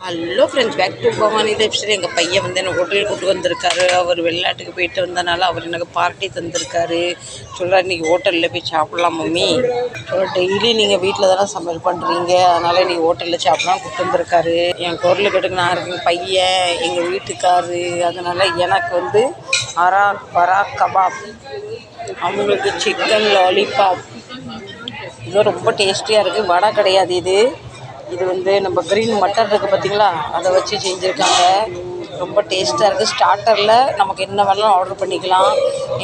Hello friends, back to Bhavani lifestyle. எங்கள் பையன் வந்து என்னை ஹோட்டலுக்கு கூட்டு வந்திருக்காரு. அவர் வெளிநாட்டுக்கு போயிட்டு வந்தனால அவர் எனக்கு பார்ட்டி தந்திருக்காரு. சொல்கிறார், இன்றைக்கி ஹோட்டலில் போய் சாப்பிட்லாம் மம்மி. டெய்லி நீங்கள் வீட்டில் தானே சமையல் பண்ணுறீங்க, அதனால் நீங்கள் ஹோட்டலில் சாப்பிட்லாம் கூப்பிட்டு வந்திருக்காரு. என் குரலுக்கு எடுக்க நான் இருக்கேன் பையன் எங்கள் வீட்டுக்காரு. அதனால் எனக்கு வந்து பராக் கபாப், அவங்களுக்கு சிக்கன் லாலிபாப். இது ரொம்ப டேஸ்டியாக இருக்குது. வடை கிடையாது இது வந்து நம்ம க்ரீன் மட்டர் இருக்குது பார்த்தீங்களா, அதை வச்சு செஞ்சுருக்காங்க. ரொம்ப டேஸ்ட்டாக இருக்குது. ஸ்டார்டரில் நமக்கு என்ன வேணாலும் ஆர்டர் பண்ணிக்கலாம்.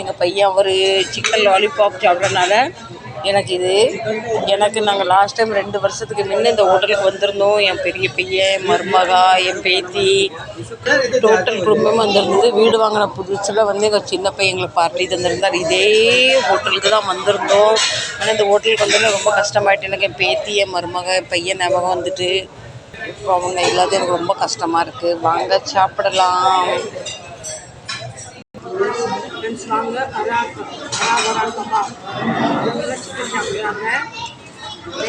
எங்கள் பையன் ஒரு சிக்கன் லாலிபாப் சாப்பிட்றதுனால எனக்கு நாங்கள் லாஸ்ட் டைம் 2 வருஷத்துக்கு முன்னே இந்த ஹோட்டலுக்கு வந்திருந்தோம். என் பெரிய பையன், மருமகா, என் பேத்தி, டோட்டல் குடும்பம் வந்திருந்தது. வீடு வாங்கின புதுசில் வந்து எங்கள் சின்ன பையன் எங்களுக்கு பார்ட்டி தந்திருந்தார். இதே ஹோட்டலுக்கு தான் வந்திருந்தோம். ஆனால் இந்த ஹோட்டலுக்கு வந்தோடனே ரொம்ப கஷ்டமாயிட்டு. எனக்கு என் பேத்தி, என் மருமக, என் பையன் ஞாபகம் வந்துட்டு இப்போ அவங்க இல்லாத எனக்கு ரொம்ப கஷ்டமாக இருக்குது. வாங்க சாப்பிடலாம். ஃப்ரெண்ட்ஸ், வாங்க சிக்கன் சாப்பிட்றாங்க.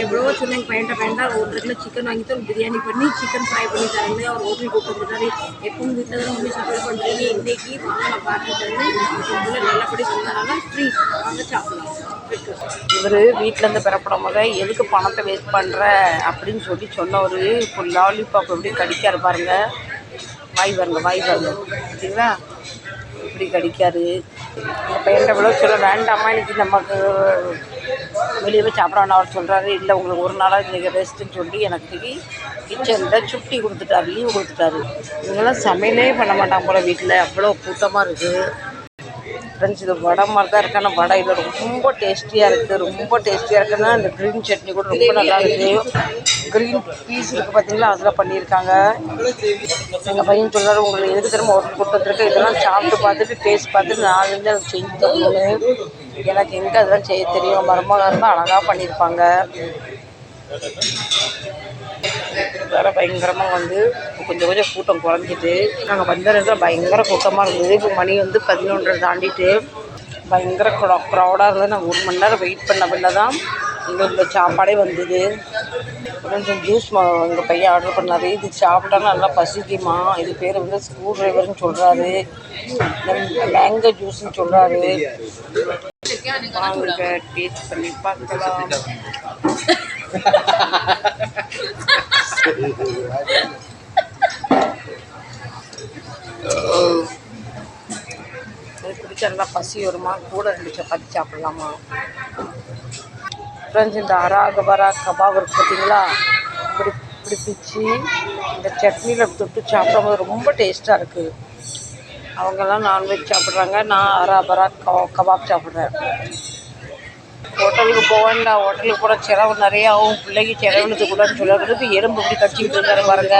எவ்வளோ சொன்னேன் பையன்டா ஒரு இடத்துல சிக்கன் வாங்கிட்டு ஒரு பிரியாணி பண்ணி சிக்கன் ஃப்ரை பண்ணி தரேன்னு அவர் ஹோட்டல் கூப்பிட்டு வந்துட்டாரு. எப்பவும் வீட்டில் தான் வந்து சமையல் பண்ணுறீங்க, இன்றைக்கி வாங்க நான் பார்த்து தரேன் நல்லபடி சொன்னதுனால ஃப்ரீ வாங்க சாப்பிடலாம். இவர் வீட்டிலேருந்து பெறப்படாம எதுக்கு பணத்தை வேஸ்ட் பண்ணுற அப்படின்னு சொன்ன ஒரு இப்போ லாலிபாப் எப்படி கடிக்காரு பாருங்க. வாய் பாருங்க பார்த்தீங்களா, இப்படி கடிக்காரு. எங்கள் பையன்கிட்ட எவ்வளோ சொல்ல வேண்டாமா, இன்றைக்கி நமக்கு வெளியே போய் சாப்பிட்றான்னு அவர் சொல்கிறாரு. இல்லை, உங்களுக்கு ஒரு நாளாக இன்றைக்கி ரெஸ்ட்டுன்னு சொல்லி எனக்கு கிச்சனில் சுட்டி கொடுத்துட்டாரு, லீவு கொடுத்துட்டாரு. இவங்கெல்லாம் சமையலே பண்ண மாட்டாங்க போல் வீட்டில், அவ்வளோ கூட்டமாக இருக்குது. ஃப்ரெண்ட்ஸ், இது வடை மாதிரி தான் இருக்குது. ஆனால் வடை இது ரொம்ப டேஸ்டியாக இருக்குதுன்னா இந்த க்ரீன் சட்னி கூட ரொம்ப நல்லா இருக்குது. க்ரீன் பீஸ் இருக்குது பார்த்தீங்களா, அதில் பண்ணியிருக்காங்க. எங்கள் பையன் சொல்கிறாரு, உங்களுக்கு எதுக்கு திரும்ப ஹோட்டல் கூட்டு வந்துருக்கு, இதெல்லாம் சாப்பிட்டு பார்த்துட்டு டேஸ்ட் பார்த்துட்டு நாலுலேருந்து எனக்கு செஞ்சு தரணும்னு. எனக்கு எங்கே அதெல்லாம் செய்ய தெரியும். மருமகா இருந்தால் அழகாக பண்ணியிருப்பாங்க. வேறு பயங்கரமாக வந்து கொஞ்சம் கூட்டம் குறைஞ்சிட்டு நாங்கள் வந்த நேரத்தில் பயங்கர கூட்டமாக இருந்தது. இப்போ மணி வந்து 11:30 தாண்டிட்டு பயங்கர க்ரௌடாக இருந்தது. நாங்கள் 1 மணி நேரம் வெயிட் பண்ண தான் எங்களுக்கு சாப்பாடே வந்தது. கொஞ்சம் ஜூஸ் எங்கள் பையன் ஆர்டர் பண்ணார். இது சாப்பிட்டா நல்லா பசிக்குமா, இது பேர் வந்து ஸ்க்ரூ ட்ரைவர்னு சொல்கிறாரு, மேங்கோ ஜூஸ்ன்னு சொல்கிறாரு. வாங்க டேஸ்ட் பண்ணி பார்க்கலாம். பிடிச்ச நல்லா பசி வருமா, கூட 2 சப்பாத்தி சாப்பிட்லாமா. ஃப்ரெண்ட்ஸ், இந்த பராக் கபாப் இருக்குது பார்த்தீங்களா, இப்படி பிச்சு இந்த சட்னியில் தொட்டு சாப்பிடும்போது ரொம்ப டேஸ்ட்டாக இருக்குது. அவங்கெல்லாம் நான்வெஜ் சாப்பிட்றாங்க, நான் பராக் கபாப் சாப்பிட்றேன். ஹோட்டலுக்கு போவேன்டா, ஹோட்டலுக்கு போகிற செலவு நிறையா ஆகும், பிள்ளைக்கு செலவுனது கூடன்னு சொல்லுறது. எறும்பு இப்படி கடிச்சிக்கிட்டு இருந்தாரு பாருங்க.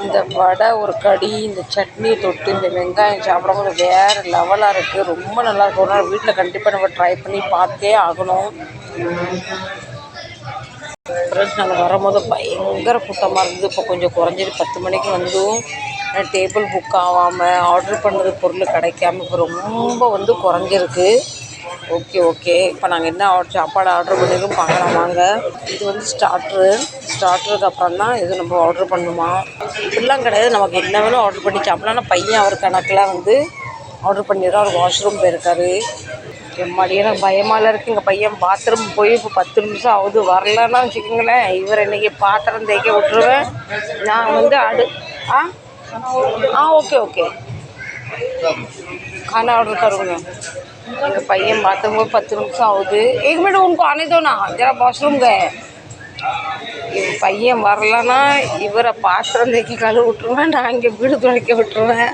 இந்த வடை ஒரு கடி, இந்த சட்னி தொட்டு இந்த வெங்காயம் சாப்பிடும்போது வேறு லெவலாக இருக்குது. ரொம்ப நல்லா இருக்கும். ஒரு நாள் வீட்டில் கண்டிப்பாக நம்ம ட்ரை பண்ணி பார்த்தே ஆகணும். ஃப்ரெண்ட்ஸ், நாங்கள் வரும்போது பயங்கர கூட்டமாக இருந்தது. இப்போ கொஞ்சம் குறைஞ்சிட்டு 10 மணிக்கு வந்தும் டேபிள் புக் ஆகாமல் ஆர்டர் பண்ணுறது பொருள் கிடைக்காம இப்போ ரொம்ப வந்து குறைஞ்சிருக்கு. ஓகே இப்போ நாங்கள் என்ன சாப்பாடு ஆர்டர் பண்ணியிருக்கோம் பார்க்கலாம் வாங்க. இது வந்து ஸ்டார்டருக்கு அப்புறம் தான் இது நம்ம ஆர்டர் பண்ணுமா. இப்படிலாம் கிடையாது, நமக்கு என்ன வேணும் ஆர்டர் பண்ணி சாப்பிடலாம். ஆனால் பையன் அவர் கணக்கில் வந்து ஆர்டர் பண்ணிடுறோம். அவர் வாஷ்ரூம் போயிருக்காரு. எம்மாடியே எனக்கு பயமாலாம் இருக்குது. எங்கள் பையன் பாத்ரூம் போய் இப்போ 10 நிமிஷம் ஆகுது, வரலன்னா வச்சுக்கோங்களேன் இவர் இன்றைக்கி பாத்திரம் தேய்க்க விட்டுருவேன். நான் வந்து ஓகே खाना ऑर्डर करूँगा. எங்கள் பையன் பார்த்தும் 10 நிமிஷம் ஆகுது. 1 मिनट उनको आने दो ना, जरा वॉशरूम गए. எங்கள் பையன் வரலன்னா இவரை பாத்திரம் தேக்கி கழுவி விட்டுருவேன், நான் இங்கே வீடு துடைக்க விட்டுருவேன்,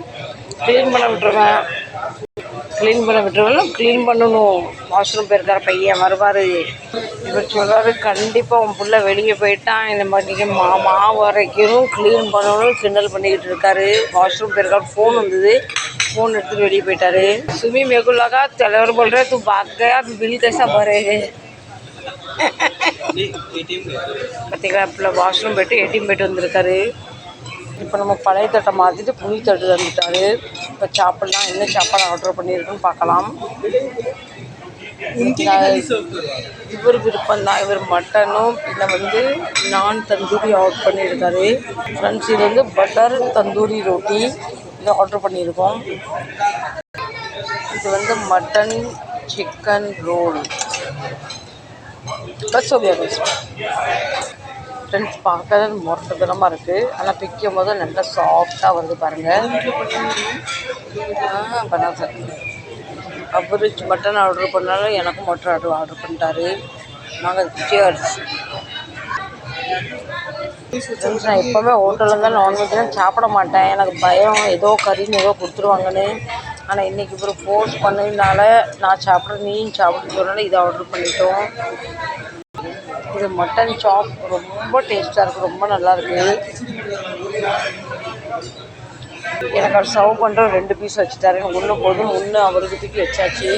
க்ளீன் பண்ண விட்டுருவேன். க்ளீன் பண்ணணும். வாஷ்ரூம் போயிருக்கார பையன் வருவார். இவர் சொல்கிறாரு, கண்டிப்பாக உன் பிள்ளை வெளியே போயிட்டான், இந்த மாதிரி மாமா வரைக்கும் க்ளீன் பண்ணணும் கிண்டல் பண்ணிக்கிட்டு இருக்காரு. வாஷ்ரூம் போயிருக்காரு. ஃபோன் வந்தது, ஃபோன் எடுத்துகிட்டு வெளியே போயிட்டாரு. சுமி மேகுலாக்கா தலைவர் போல்ற தூ பாத் கயா பில் கைசா பரேகே. பார்த்தீங்களா, இப்போ வாஷ்ரூம் போய்ட்டு ஏடிஎம் போய்ட்டு வந்திருக்காரு. இப்போ நம்ம பழைய தட்டை மாற்றிட்டு புளி தட்டு வந்துட்டாரு. இப்போ சாப்பிட்லாம். என்ன சாப்பாடு ஆர்டர் பண்ணியிருக்குன்னு பார்க்கலாம். இவர் விருப்பம் தான். இவர் மட்டனும் இல்லை வந்து நான் தந்தூரி ஆர்டர் பண்ணியிருக்காரு. ஃப்ரெண்ட்ஸ் இது வந்து பட்டர் தந்தூரி ரொட்டி இதை ஆர்டர் பண்ணியிருக்கோம். இது வந்து mutton chicken roll. Bus friends பார்க்க மொரட்டத்தனமாக இருக்குது. ஆனால் பிக்கும் போது நல்லா சாஃப்டாக வருது பாருங்கள். பண்ணால் சார் அவர் மட்டன் ஆர்டர் பண்ணாலும் எனக்கும் மட்டன் ஆர்டர் பண்ணிட்டாரு. நாங்கள் சேர்ஸ். ஃப்ரெண்ட்ஸ் நான் எப்போவுமே ஹோட்டலில் தான் நான்வெஜ்லாம் சாப்பிட மாட்டேன். எனக்கு பயம் ஏதோ கறின்னு ஏதோ கொடுத்துருவாங்கன்னு. ஆனால் இன்றைக்கி இவர் ஃபோர்ஸ் பண்ணதுனால நான் சாப்பிட்றேன் நீயும் சாப்பிட்டு சொன்னால இதை ஆர்டர் பண்ணிட்டோம். இது மட்டன் சாப் ரொம்ப டேஸ்ட்டாக இருக்குது, ரொம்ப நல்லாயிருக்கு. எனக்கு அவர் சர்வ் பண்ணுற 2 பீஸ் வச்சுட்டாரு. ஒன்று போதும், ஒன்று அவருக்கு தூக்கி வச்சாச்சு.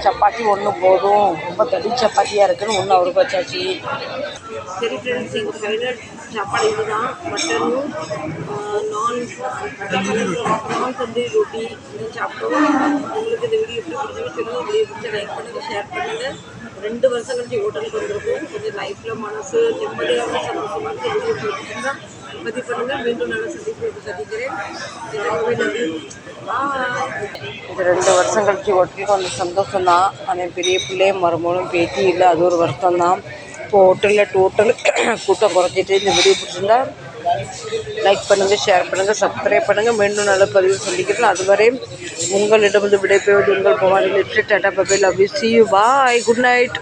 சப்பாத்தி ஒன்று போதும், ரொம்ப தடி சப்பாத்தியாக இருக்குன்னு ஒன்று அவருக்கு வச்சாச்சு. சரி ஃப்ரெண்ட்ஸ், எங்கள் ஃபைனல் சாப்பாடு இது தான். மட்டனும் நான் தந்தூரி ரொட்டி இது சாப்பிட்டோம். உங்களுக்கு இந்த வீடியோ எப்படி பிடிச்சிருக்கு சொல்லுங்கள். வீடியோ பிடிச்ச லைக் பண்ணுங்கள், ஷேர் பண்ணுங்கள். 2 வருஷம் கழிச்சு ஹோட்டலுக்கு வந்திருக்கோம். கொஞ்சம் லைஃப்பில் மனசு நிம்மதியாக சந்தோஷமாக வீடியோ பிடிச்சிருந்தா பதிவு பண்ணுங்கள். மீண்டும் நல்ல சந்திக்கிறேன். இது 2 வருஷம் கழிச்சு ஹோட்டலுக்கு வந்து சந்தோஷம் தான். ஆனால் பெரிய பிள்ளைய மருமகளும் பேட்டி இல்லை, அது ஒரு வருத்தம் தான். இப்போ ஹோட்டலில் டோட்டல் கூட்டம் குறைச்சிட்டு இந்த வீடியோ பிடிச்சிருந்தா லைக் பண்ணுங்கள், ஷேர் பண்ணுங்கள், சப்ஸ்கிரைப் பண்ணுங்கள். மீண்டும் நல்ல பதிவு சந்திக்கிறேன். அதுவரை உங்களிடம் வந்து விடைபெறுவது உங்கள் Bhavani. Tata bye bye, love you, see you, bye, good night.